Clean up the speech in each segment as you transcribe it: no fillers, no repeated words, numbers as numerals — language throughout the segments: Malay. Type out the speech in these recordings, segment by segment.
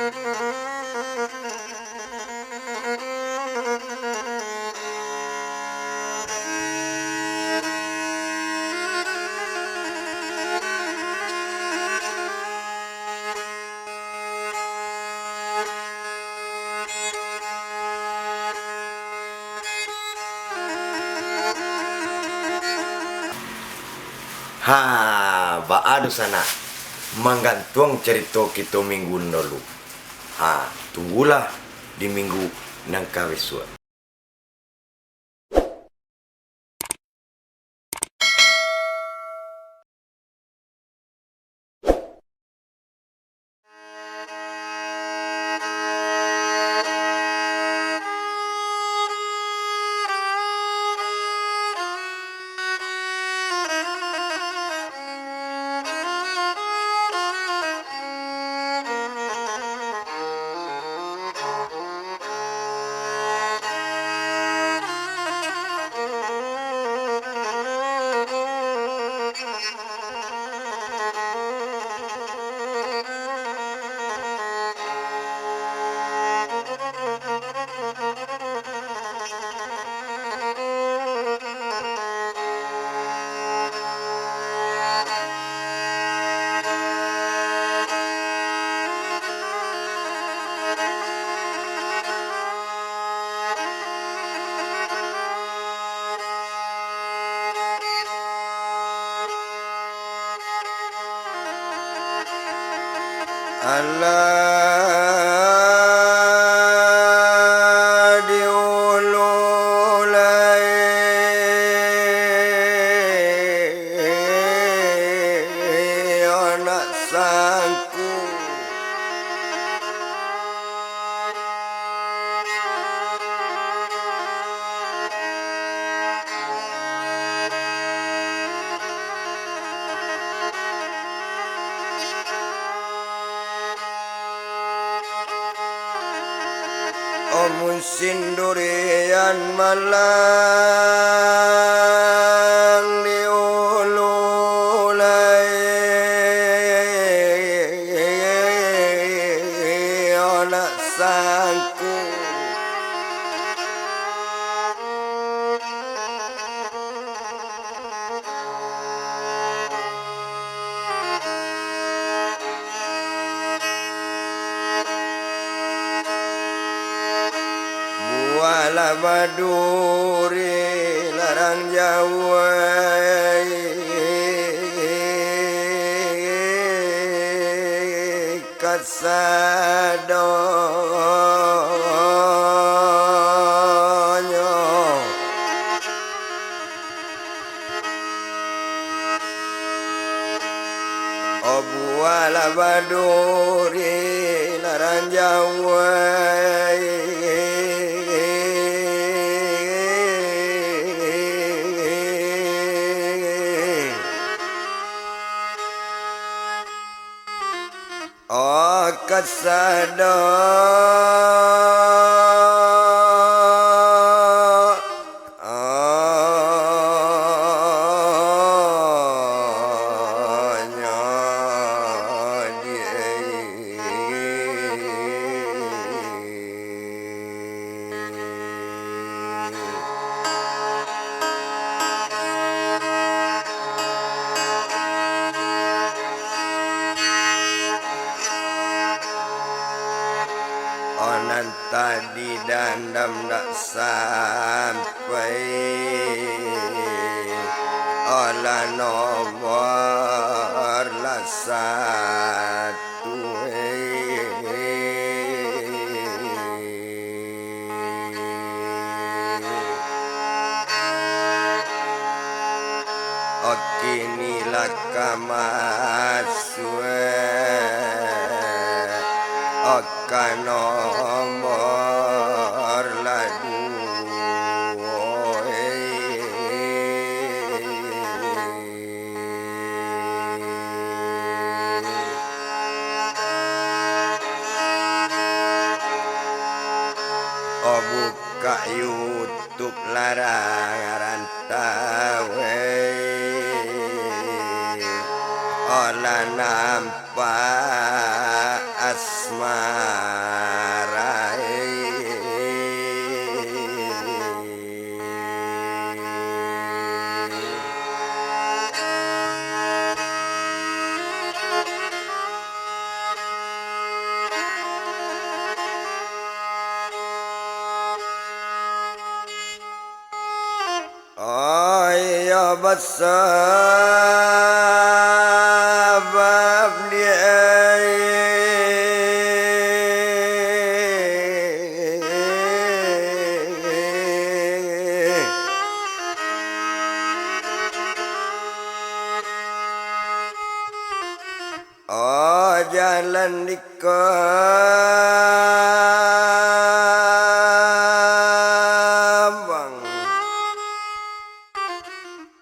Ha, baadu sana menggantung cerita kita minggu lalu. Ha, tunggulah di minggu nang kawesua. Allah diululai anak sangku musim durian malang diululai anak sangku wala maduri larang Jawa kasadonyo obu wala maduri larang Jawa kasado onan tadi dandam dak sampai olah nomor lah satu okinilah kamasue oka nomor ladu oh buka YouTube larangan tawe olah nampak asmara. Oh ya bersabab dia oh jalan dikembang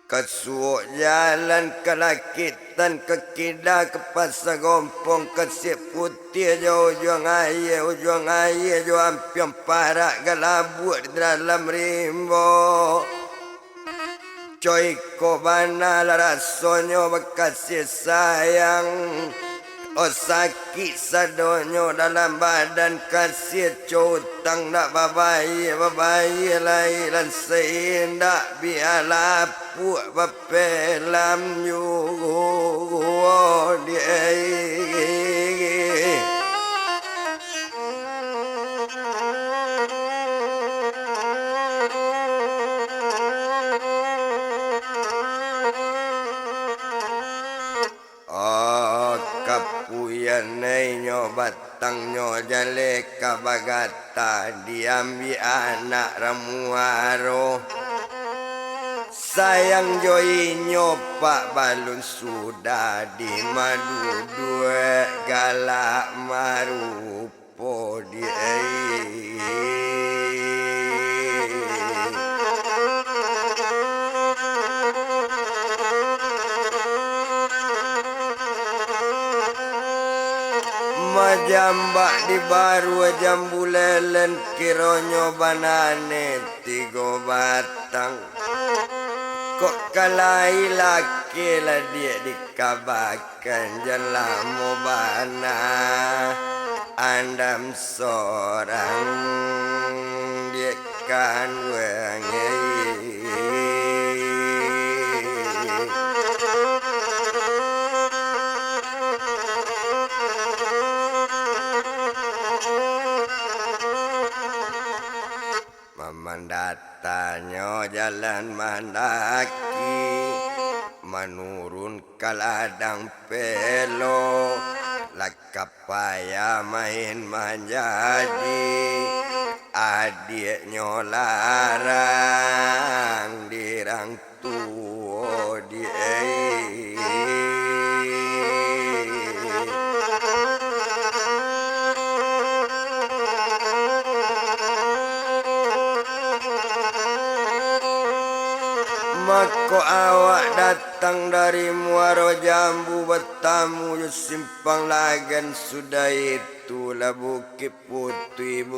kesuuk jalan ke lakitan ke kida ke pasar gompong ke sip putih jauh ujung air jauh ampiang parak galabut di dalam rimbo coy ko bana rasonyo bekasih sayang oh sakit sadonyo dalam badan kasih cutang nak babayi lain seindak biarlah puak bapelam yugo dia. Kapuyanay nyo batang nyo jale kabagata diambi anak ramuaro sayang joy nyo pak balun sudah di madu dua galak marupo dia. Majambak di baru jambulelen kironyo banane tigo batang kok kalai laki lah dia dikabakan jalan mo bana andam seorang dia kan wengi. Mandatanyo jalan mandaki menurun ke ladang pelo lakap payah main menjadi adiknya larang dirang tua dia. Mako awak datang dari Muaro Jambu bertamu di simpang lagan sudah itulah Bukit Putih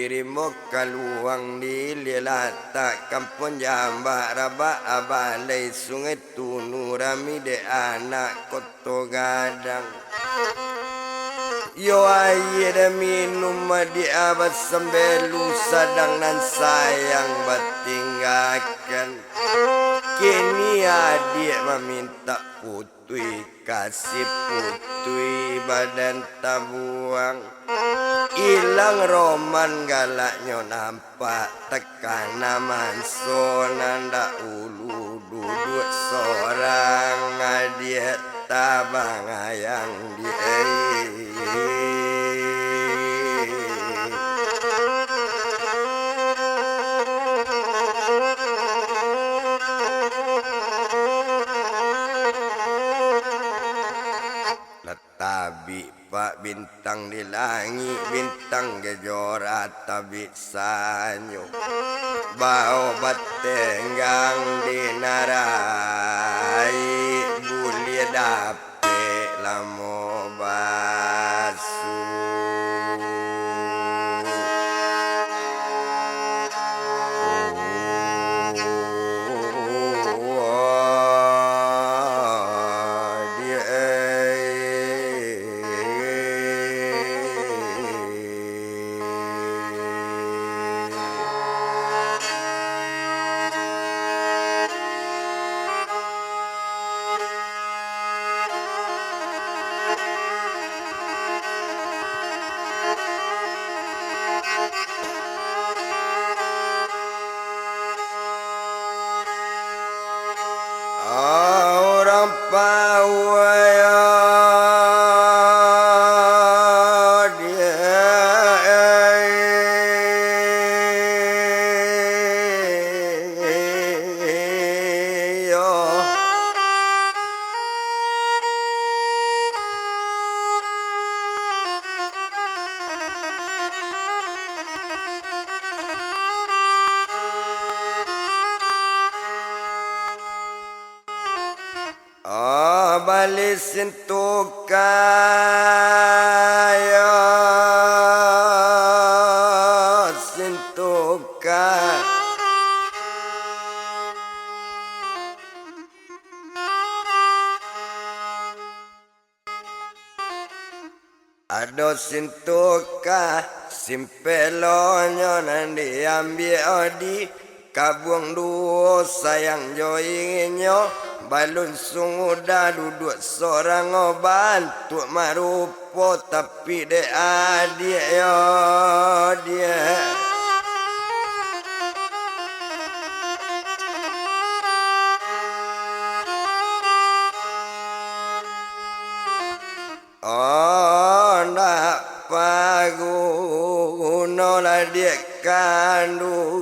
Rimo kaluang di lelata kampung Jambak Rabak Abalai Sungai Tunu Rami de anak Koto Gadang. Yo aye dah minum di abad sembelu sadang nan sayang bertinggalkan. Kini adik meminta putui kasih putui badan tabuang. Ilang roman galaknya nampak tekanan manson ndak ulu duduk seorang adik tabang ayang dia. Tabi pak bintang di langit bintang gejora tabi sanyo bau batenggang di narai bulir dape lamo basu. orang pawaya balik sentuh kaya sentuh kaya ado sentuh kaya simpelonyo nanti ambil odi kabuang duo sayang joinyo balun sunguda duduk seorang bantu marupo tapi de adik yo dia oh nak paguno lah dia kandung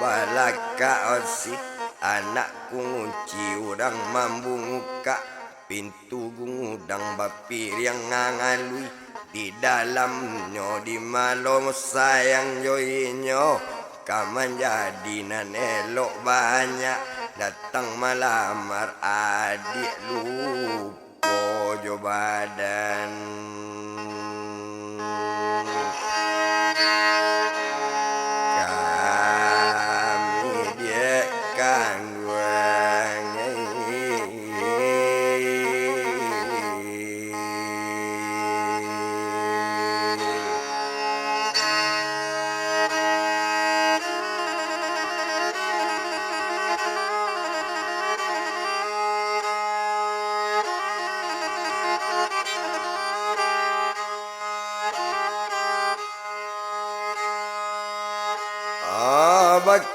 balaka osi anakku ngunci udang mambu muka pintu gudang bapir yang ngangalui di dalamnya di malam sayang joinyo kaman jadi nan elok banyak datang malamar adik lupo jo badan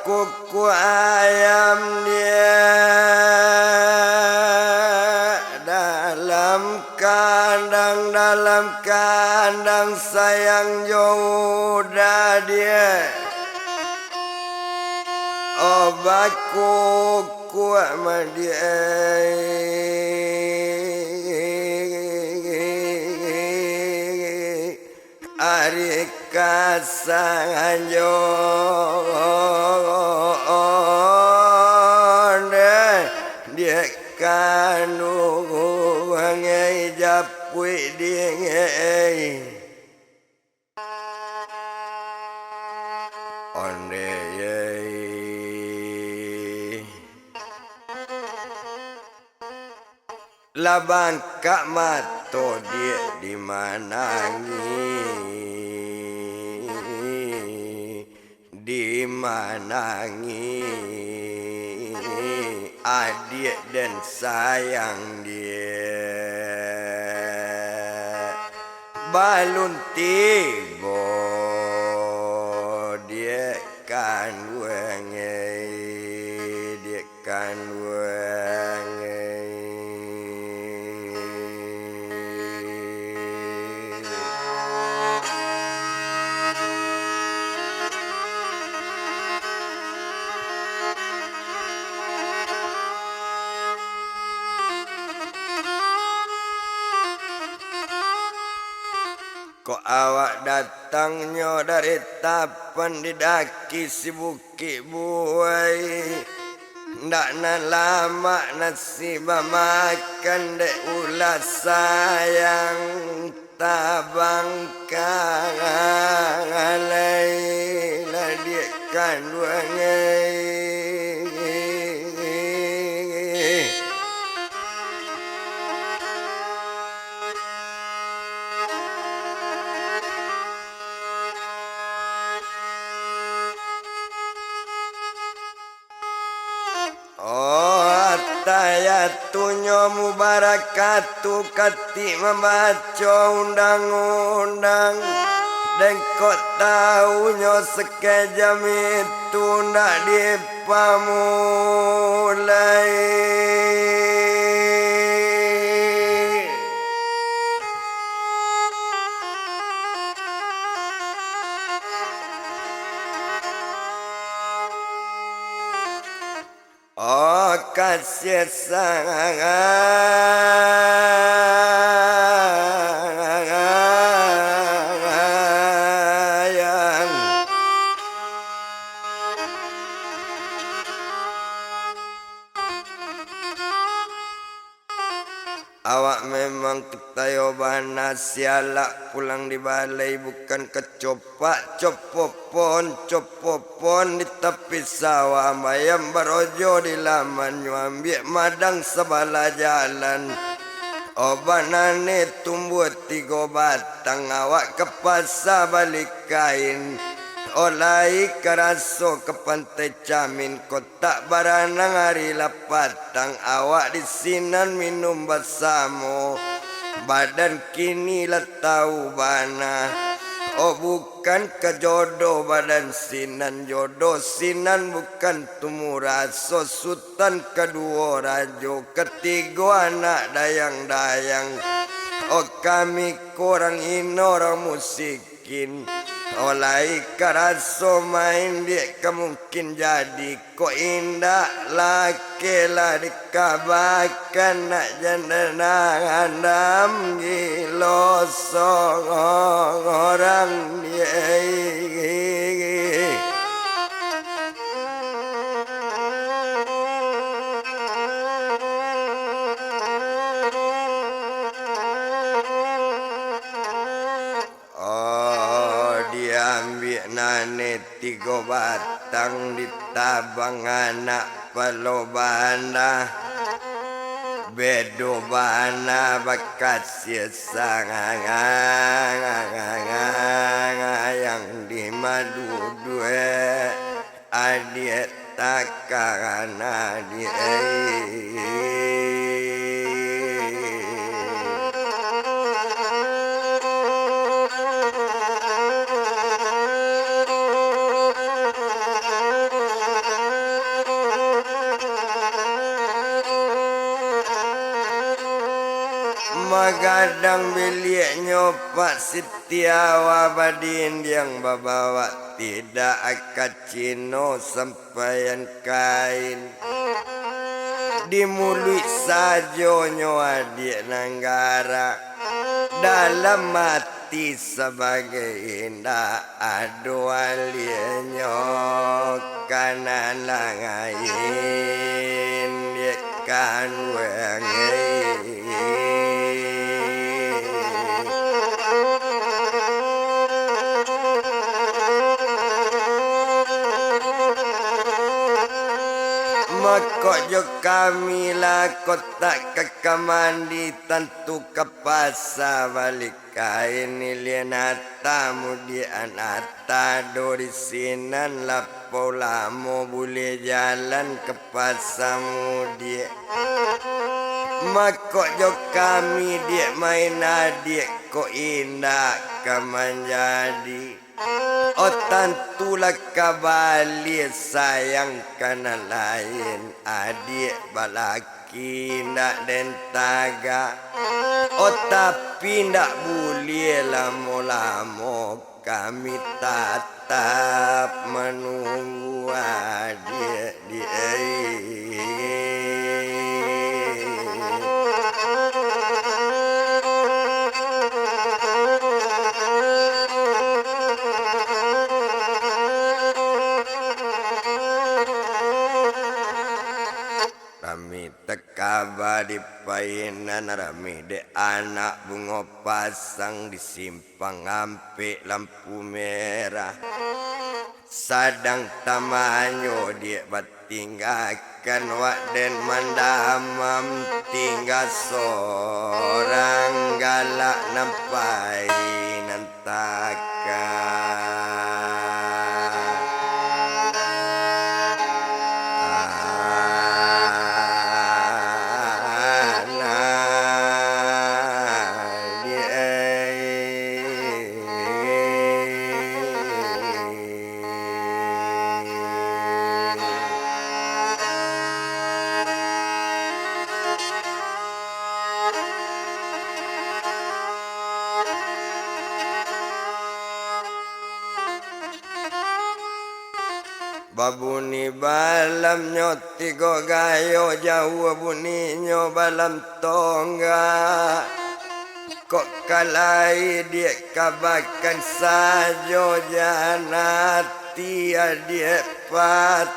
kuku ayam dia dalam kandang sayang jodoh dia obat kuku sama dia ari kasangan dia kanu ngai japui dia ngai onde labang kak mato dia di mana di mana adik dan sayang dia balun tibo dia kan wengai dia kan wengai kok awak datangnya dari tapan di daki si bukit buai ndak na lama nasib makan dek ulas sayang tabang kalai lah dia kandungai mubarakatuh kati membaca undang-undang dan kau tahunya sekejam itu nak dipamulai. Oh kasih sayang, awak memang ketayobana sialak pulang di balai bukan kecopak copopon di tepi sawah mayam barojo di laman nyambiak madang sebelah jalan. Obanane tumbuh 3 batang awak ke pasar balik kain. Olai keraso ke pantai Camin kotak baranang hari lapatang awak di sinan minum bersama badan kini lah tahu bana. Oh bukan kejodoh badan sinan jodoh sinan bukan tumuraso sultan kedua rajo ketiga anak dayang-dayang. Oh kami korang orang musikin. Olai karaso main dia kemungkin jadi kok indah laki lah dikabarkan nak jandana andam gilo orang dia. Nane 3 batang ditabang anak pelobana bedo bana bakat siasang yang di madu dua adik takkan adik. Magadang biliknya Pak Sitiawa badin yang bawa tidak akad cino sampaian kain dimului sajonyo adik nanggara dalam mati sebagai indah adu alienyo kanan langain dia kan wengi. Kok jo kami lah kotak kekamandi tentu ke pasar balik kain ilian tamu di anata dori sinan lapo lamo boleh jalan ke pasar mudi. Makok jo kami dia main adik kok indah kemanjadi. Oh tantulah kabali sayang kana lain adik balaki ndak dentaga. Oh tapi ndak boleh lamo-lamo kami tatap menunggu adik dia. Tekaba di painan rami de anak bunga pasang di simpang ampik lampu merah sadang tamanyo dia batinggakan wak den mandamam tinggal seorang galak nampai nantakan. babuni balam nyoti go gayo jauh bunyi nyo balam tongga kok kalai dia kabakan sajo janati dia patangan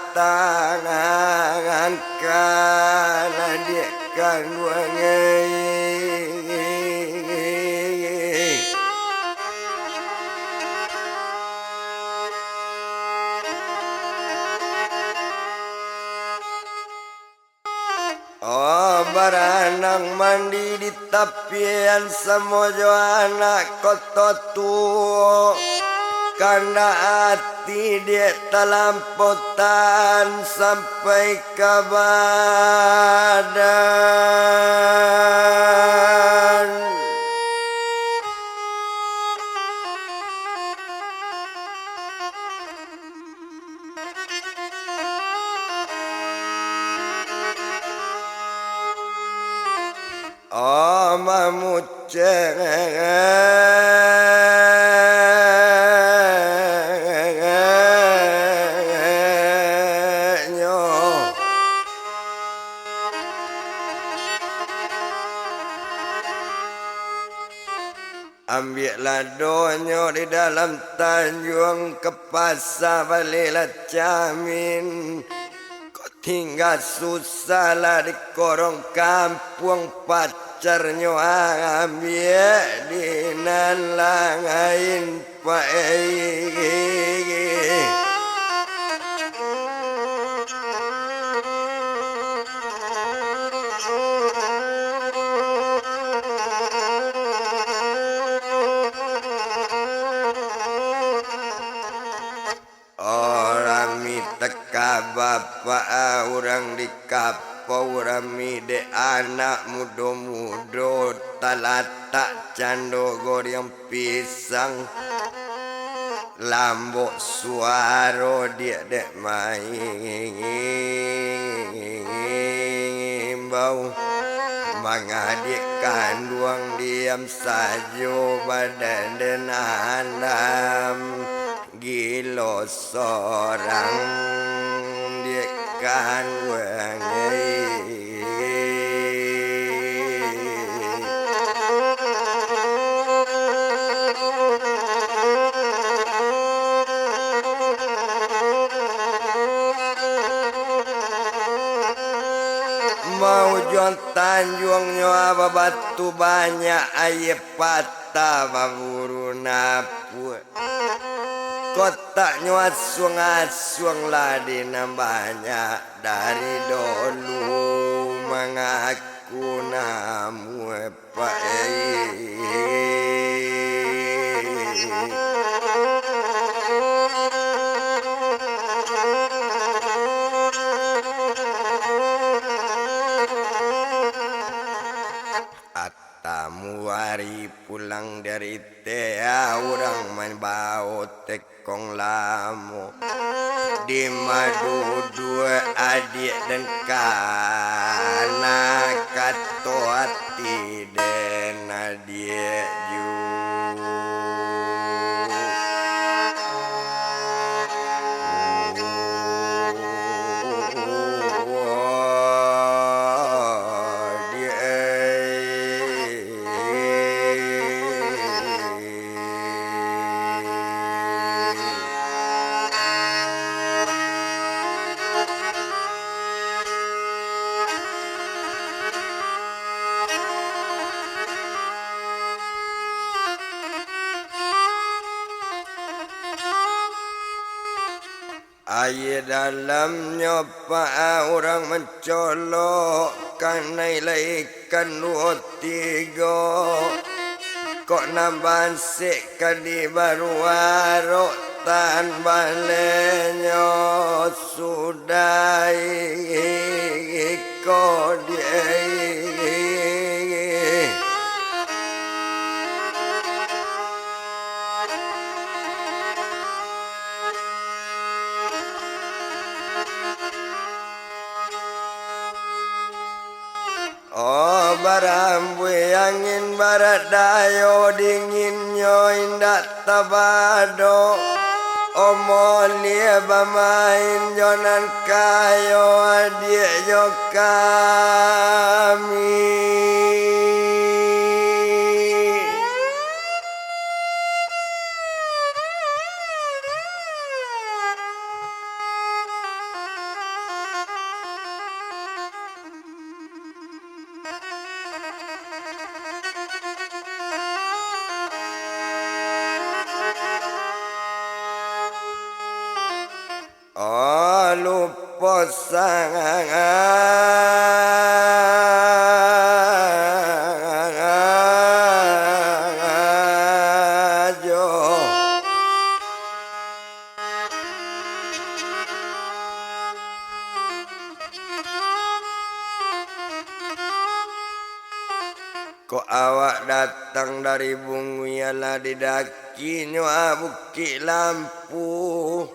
kana dia kan wangi oh baranang mandi di tapian semojo anak kototu karena hati dia terlamputan sampai ke badan oh mamucenyo ambillah donyo di dalam Tanjung ke pasar balilah camin tinggal susah lah di korong kampung pacarnya ambil di nalangain orang teka bapak orang di kapau rami de anak mudo-mudo talatak cando goreng pisang lambok suaro dia dek main bau mengadik kanduang diam sajo badan dan alam gilo sorang dia kan wangi mau jon Tanjung nyawa batu banyak air patah baburu napu kotaknya asuang-asuang ladi banyak dari dulu mengaku namu Atamu hari pulang dari tea orang main bau tekong lamu di madu dua adik dan kanak kato hati dan adik air dalamnya pak orang mencolok karena ikan 2-3 kok nambah sik di baru warok tan balenyo sudah kok dia oh barambui angin barat dayo dinginnya indah tabado omolie bamain jonan kayo adia yo kami lupa sangajo kok awak datang dari Bunguyalah didakinya Bukit Lampu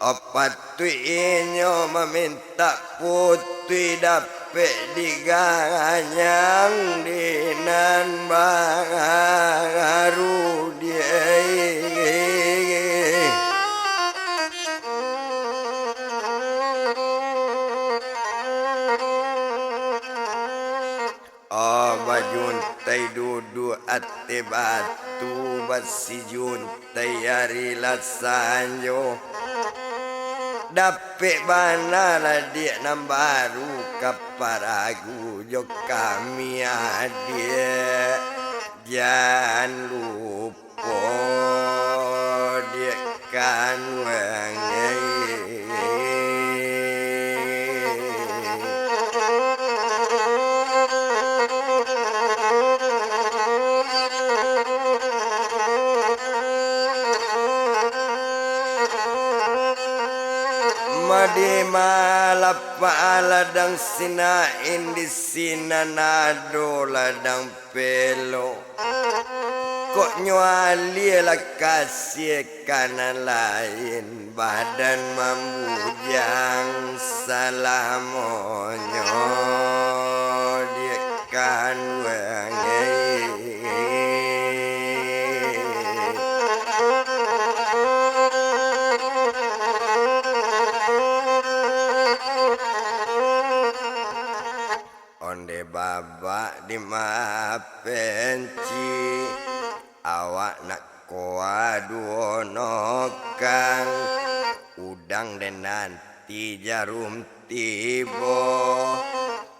opat tuinyo meminta putih dapet diganyang dinan baru dia oh bajuntai duduk ate batu basi juntai hari lasanyo dapet banala dia nam baru kaparagu jo kami adia jangan lupa dia kan wangi di malapa ladang sinain di sinanado ladang pelo kok nyuali lah kasih kanan lain badan membujang salamonyo dia kan wangi onde babak di mapenci awak nak koaduono kang udang dan nanti jarum tibo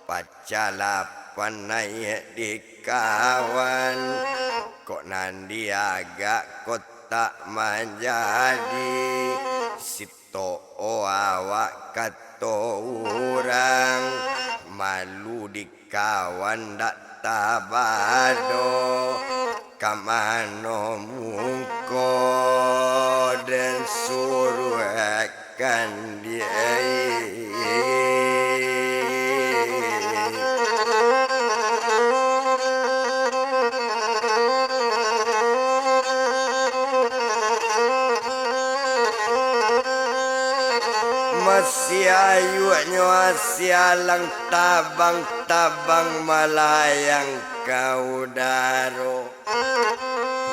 pacalapan naik di kawan kok nandi agak kotak menjadi sito awak kato orang malu di kawan dak tabado kamano mungko dan suruh akan dia masih ayunya sialang tabang-tabang malayang kau daro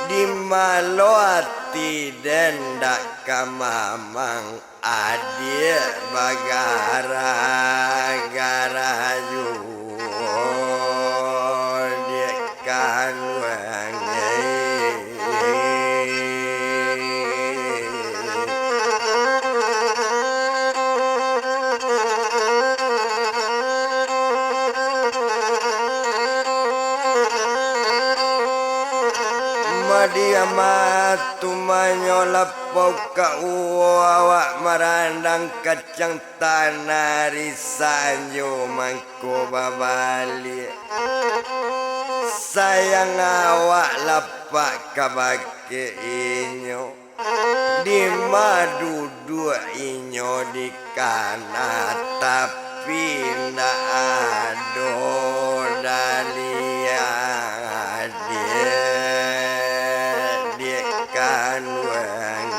di malo hati dan dak kamamang adia bagara-gara ju dia kan wangi dia matu manyolap ka awak marandang kacang tanah risanyo mangko babali sayang awak lapak kabake inyo di madu dua inyo di kana tapi na ado dalia dia kan wangi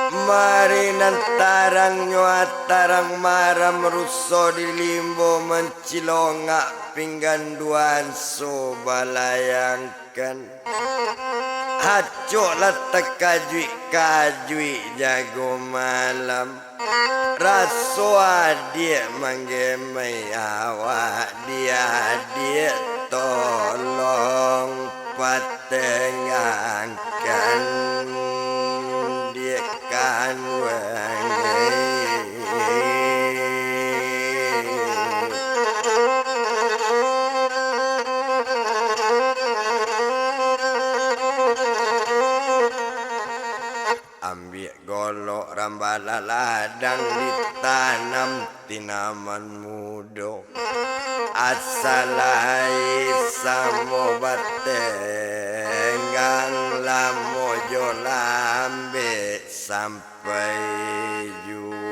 Mari nantarang nyuatarang maram russo di limbo mencilongak pingganduan so balayangkan Hacok letak kajui jago malam Raso adik manggemai awak dia tolong patengahkan dia kan wengi ambil golok rambala ladang ditanam tinaman mudo asalai samo batenggang lamojo lambe sampai jua